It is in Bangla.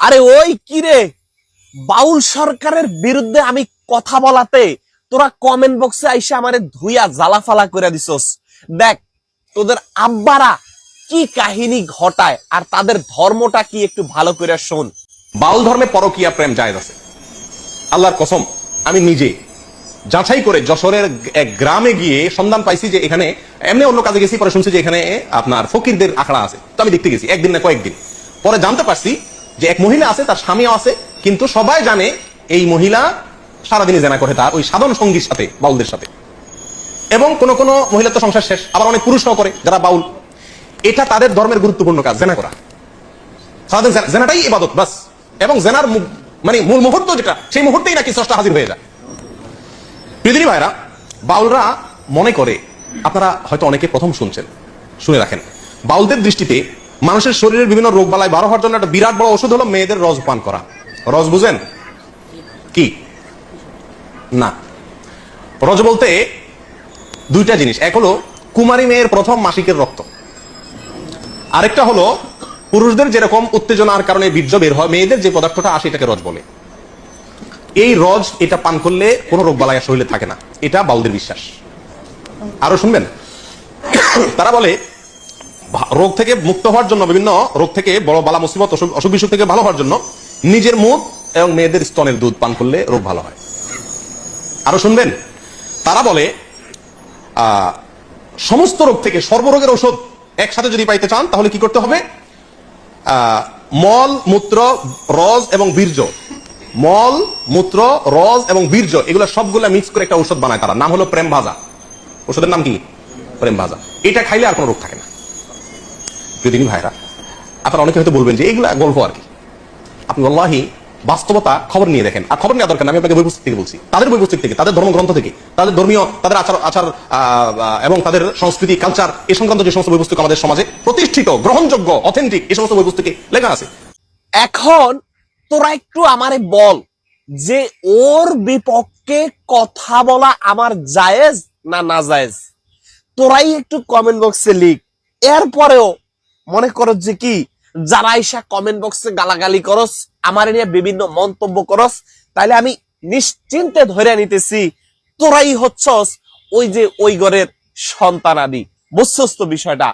আরে ওই কি রে, বাউল সরকারের বিরুদ্ধে আমি কথা বলাতে তোরা কমেন্ট বক্সে আইসা আমারে ধুইয়া জ্বালাফালা করে দিছস। দেখ তোদের আব্বারা কি কাহিনী ঘটায় আর তাদের ধর্মটা কি একটু ভালো করে শোন। বাউল ধর্মে পরকীয়া প্রেম জায়েজ আছে। আল্লাহর কসম, আমি নিজে যাচাই করে যশোরের এক গ্রামে গিয়ে সন্ধান পাইছি যে এখানে এমনি অন্য কাজে গেছি, পরে শুনছি যে এখানে আপনার ফকিরদের আখড়া আছে। তো আমি দেখতে গেছি একদিন না কয়েকদিন, পরে জানতে পারছি যে এক মহিলা আছে, তার স্বামীও আছে, কিন্তু সবাই জানে এই মহিলা সারাদিনই জেনা করে তার ওই সাধন সঙ্গীর সাথে, বাউলদের সাথে। এবং কোন কোন মহিলা তো সংসার শেষ, আবার অনেক পুরুষরাও করে যারা বাউল। এটা তাদের ধর্মের গুরুত্বপূর্ণ কাজ, জেনা করা। সারাদিন জেনাটাই ইবাদত বাস। এবং জেনার মানে মূল মুহূর্ত যেটা, সেই মুহূর্তেই নাকি স্রষ্টা হাজির হয়ে যায়। পৃথিবী ভাইরা, বাউলরা মনে করে, আপনারা হয়তো অনেকে প্রথম শুনছেন, শুনে রাখেন, বাউলদের দৃষ্টিতে মানুষের শরীরের বিভিন্ন রোগ বালাই বারো হওয়ার জন্য একটা বিরাট বড় ওষুধ হলো মেয়েদের রস পান করা। রস বুঝেন কি না? রস বলতে দুইটা জিনিস, এক হলো কুমারী মেয়ের প্রথম মাসিকের রক্ত, আরেকটা হলো পুরুষদের যেরকম উত্তেজনার কারণে বীর্য বের হয়, মেয়েদের যে পদার্থটা আসে এটাকে রস বলে। এই রস, এটা পান করলে কোনো রোগ বালাই শরীরে থাকে না, এটা বাউলদের বিশ্বাস। আরো শুনবেন, তারা বলে রোগ থেকে মুক্ত হওয়ার জন্য, বিভিন্ন রোগ থেকে, বড় বালা মুসিবত অসুখ বিসুখ থেকে ভালো হওয়ার জন্য নিজের মুখ এবং মেয়েদের স্তনের দুধ পান করলে রোগ ভালো হয়। আরো শুনবেন, তারা বলে সমস্ত রোগ থেকে সর্বরোগের ঔষধ একসাথে যদি পাইতে চান তাহলে কি করতে হবে? মল, মূত্র, রস এবং বীর্য, মল, মূত্র, রস এবং বীর্য, এগুলো সবগুলা মিক্স করে একটা ঔষধ বানায় তারা, নাম হলো প্রেম ভাজা। ওষুধের নাম কি? প্রেম ভাজা। এটা খাইলে আর কোনো রোগ থাকে না। পৃথিবী ভাইরা, আপনারা অনেকে হয়তো বলবেন যে এগুলা গল্প আর কি। আপনি আল্লাহি বাস্তবতা খবর নিয়ে দেখেন, আর খবর নেওয়া দরকার না, আমি আপনাকে বই পুস্তক থেকে বলছি, তাদের বই পুস্তক থেকে, তাদের ধর্মগ্রন্থ থেকে, তাদের ধর্মীয়, তাদের আচার এবং তাদের সংস্কৃতি, কালচার, এই সংক্রান্ত যে সমস্ত বই পুস্তক আমাদের সমাজে প্রতিষ্ঠিত, গ্রহণযোগ্য, অথেন্টিক, এই সমস্ত বই পুস্তকে লেখা আছে। এখন তোরা একটু আমারে বল যে ওর বিপক্ষে কথা বলা আমার জায়েজ না না জায়েজ? তোরাই একটু কমেন্ট বক্সে লিখ। এরপরেও মনে করো যে কি, যারা এসে কমেন্ট বক্সে গালাগালি করস, আমার নিয়ে বিভিন্ন মন্তব্য করস, তাইলে আমি নিশ্চিন্তে ধরে নিতেছি তোরাই হচ্ছস ওই যে ওই ঘরের সন্তানাদি। বুঝছস তো বিষয়টা?